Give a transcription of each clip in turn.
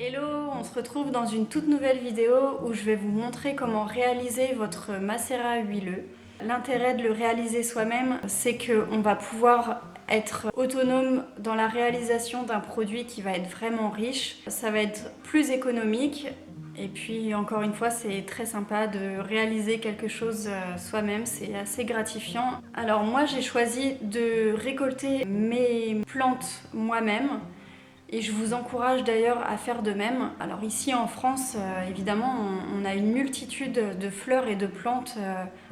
Hello, on se retrouve dans une toute nouvelle vidéo où je vais vous montrer comment réaliser votre macérat huileux. L'intérêt de le réaliser soi-même, c'est qu'on va pouvoir être autonome dans la réalisation d'un produit qui va être vraiment riche. Ça va être plus économique et puis encore une fois, c'est très sympa de réaliser quelque chose soi-même, c'est assez gratifiant. Alors moi, j'ai choisi de récolter mes plantes moi-même. Et je vous encourage d'ailleurs à faire de même. Alors ici en France, évidemment, on a une multitude de fleurs et de plantes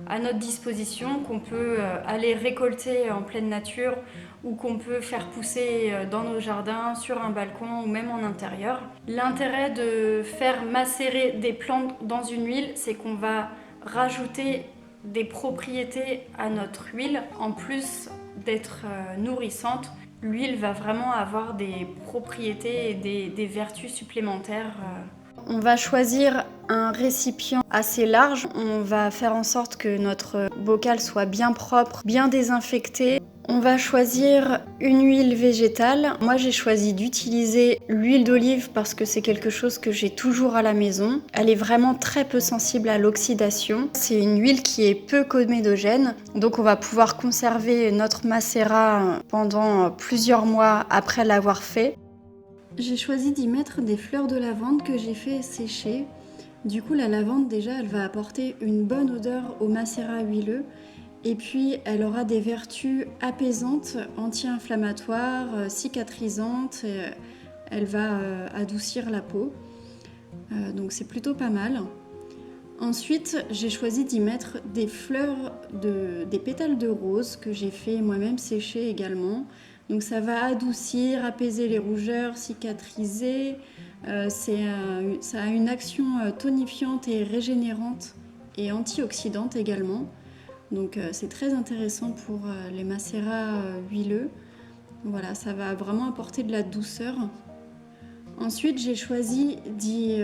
à notre disposition qu'on peut aller récolter en pleine nature ou qu'on peut faire pousser dans nos jardins, sur un balcon ou même en intérieur. L'intérêt de faire macérer des plantes dans une huile, c'est qu'on va rajouter des propriétés à notre huile en plus d'être nourrissante. L'huile va vraiment avoir des propriétés et des vertus supplémentaires. On va choisir un récipient assez large. On va faire en sorte que notre bocal soit bien propre, bien désinfecté. On va choisir une huile végétale. Moi, j'ai choisi d'utiliser l'huile d'olive parce que c'est quelque chose que j'ai toujours à la maison. Elle est vraiment très peu sensible à l'oxydation. C'est une huile qui est peu comédogène, donc on va pouvoir conserver notre macérat pendant plusieurs mois après l'avoir fait. J'ai choisi d'y mettre des fleurs de lavande que j'ai fait sécher. Du coup, la lavande, déjà, elle va apporter une bonne odeur au macérat huileux. Et puis, elle aura des vertus apaisantes, anti-inflammatoires, cicatrisantes. Elle va adoucir la peau. Donc, c'est plutôt pas mal. Ensuite, j'ai choisi d'y mettre des fleurs, des pétales de rose que j'ai fait moi-même sécher également. Donc ça va adoucir, apaiser les rougeurs, cicatriser. Ça a une action tonifiante et régénérante et antioxydante également. Donc c'est très intéressant pour les macérats huileux. Voilà, ça va vraiment apporter de la douceur. Ensuite, j'ai choisi d'y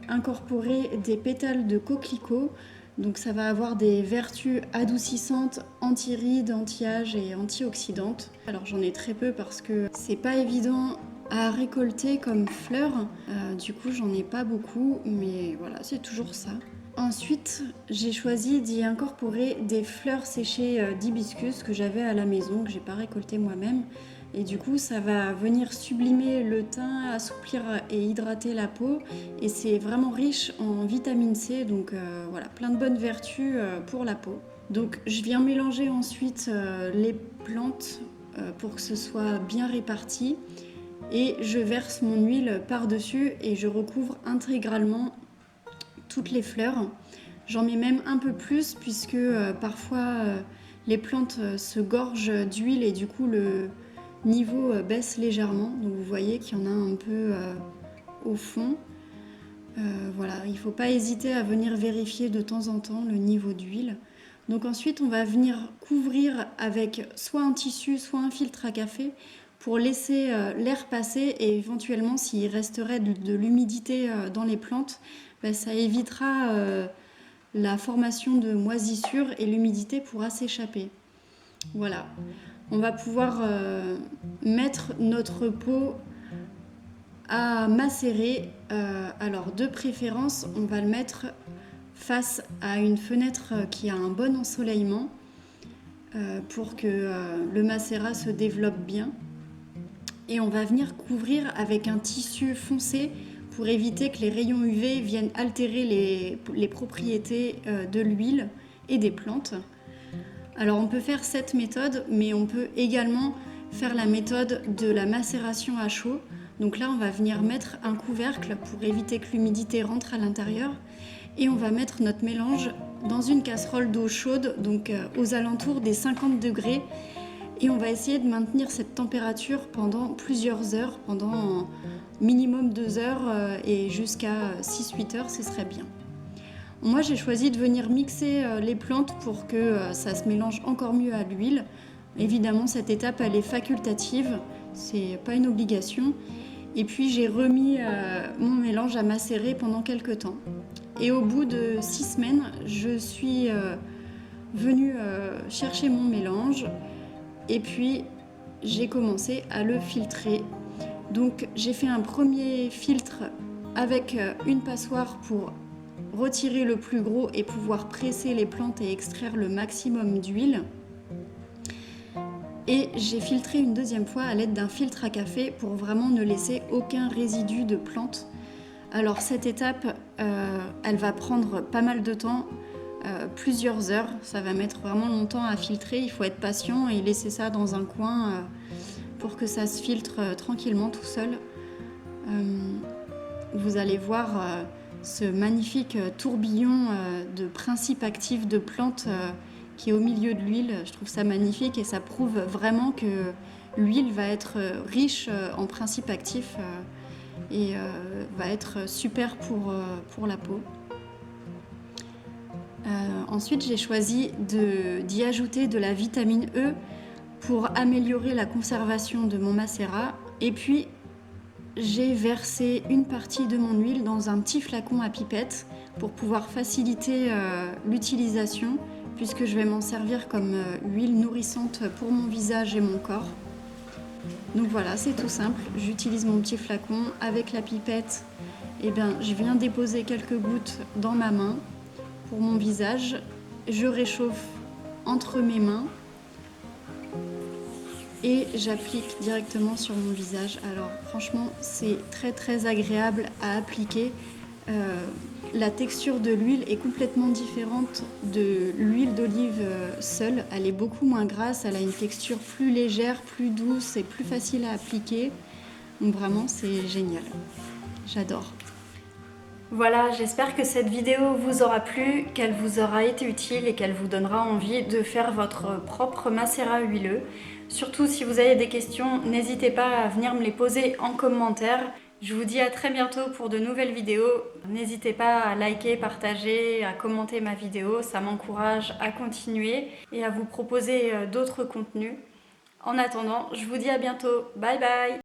incorporer des pétales de coquelicot. Donc ça va avoir des vertus adoucissantes, anti-rides, anti-âge et antioxydantes. Alors j'en ai très peu parce que c'est pas évident à récolter comme fleurs. Du coup j'en ai pas beaucoup, mais voilà, c'est toujours ça. Ensuite, j'ai choisi d'y incorporer des fleurs séchées d'hibiscus que j'avais à la maison, que j'ai pas récolté moi-même. Et du coup, ça va venir sublimer le teint, assouplir et hydrater la peau. Et c'est vraiment riche en vitamine C, donc voilà, plein de bonnes vertus pour la peau. Donc je viens mélanger ensuite les plantes pour que ce soit bien réparti. Et je verse mon huile par-dessus et je recouvre intégralement toutes les fleurs. J'en mets même un peu plus puisque parfois les plantes se gorgent d'huile et du coup le niveau baisse légèrement. Donc vous voyez qu'il y en a un peu au fond. Voilà, il ne faut pas hésiter à venir vérifier de temps en temps le niveau d'huile. Donc ensuite on va venir couvrir avec soit un tissu, soit un filtre à café pour laisser l'air passer et éventuellement s'il resterait de l'humidité dans les plantes, ça évitera la formation de moisissures et l'humidité pourra s'échapper. Voilà, on va pouvoir mettre notre pot à macérer. Alors de préférence, on va le mettre face à une fenêtre qui a un bon ensoleillement pour que le macérat se développe bien. Et on va venir couvrir avec un tissu foncé pour éviter que les rayons UV viennent altérer les propriétés de l'huile et des plantes. Alors on peut faire cette méthode, mais on peut également faire la méthode de la macération à chaud. Donc là, on va venir mettre un couvercle pour éviter que l'humidité rentre à l'intérieur. Et on va mettre notre mélange dans une casserole d'eau chaude, donc aux alentours des 50 degrés. Et on va essayer de maintenir cette température pendant plusieurs heures, pendant minimum 2 heures et jusqu'à 6-8 heures, ce serait bien. Moi, j'ai choisi de venir mixer les plantes pour que ça se mélange encore mieux à l'huile. Évidemment, cette étape, elle est facultative, c'est pas une obligation. Et puis, j'ai remis mon mélange à macérer pendant quelques temps. Et au bout de 6 semaines, je suis venue chercher mon mélange. Et puis j'ai commencé à le filtrer. Donc j'ai fait un premier filtre avec une passoire pour retirer le plus gros et pouvoir presser les plantes et extraire le maximum d'huile. Et j'ai filtré une deuxième fois à l'aide d'un filtre à café pour vraiment ne laisser aucun résidu de plante. Alors cette étape, elle va prendre pas mal de temps, plusieurs heures. Ça va mettre vraiment longtemps à filtrer. Il faut être patient et laisser ça dans un coin pour que ça se filtre tranquillement tout seul. Vous allez voir ce magnifique tourbillon de principes actifs de plantes qui est au milieu de l'huile. Je trouve ça magnifique et ça prouve vraiment que l'huile va être riche en principes actifs et va être super pour la peau. Ensuite, j'ai choisi d'y ajouter de la vitamine E pour améliorer la conservation de mon macérat. Et puis, j'ai versé une partie de mon huile dans un petit flacon à pipette pour pouvoir faciliter l'utilisation, puisque je vais m'en servir comme huile nourrissante pour mon visage et mon corps. Donc voilà, c'est tout simple. J'utilise mon petit flacon avec la pipette. Et bien, je viens déposer quelques gouttes dans ma main pour mon visage. Je réchauffe entre mes mains et j'applique directement sur mon visage. Alors franchement, c'est très agréable à appliquer. La texture de l'huile est complètement différente de l'huile d'olive seule. Elle est beaucoup moins grasse, elle a une texture plus légère, plus douce et plus facile à appliquer. Donc vraiment, c'est génial. J'adore. Voilà, j'espère que cette vidéo vous aura plu, qu'elle vous aura été utile et qu'elle vous donnera envie de faire votre propre macérat huileux. Surtout si vous avez des questions, n'hésitez pas à venir me les poser en commentaire. Je vous dis à très bientôt pour de nouvelles vidéos. N'hésitez pas à liker, partager, à commenter ma vidéo, ça m'encourage à continuer et à vous proposer d'autres contenus. En attendant, je vous dis à bientôt. Bye bye!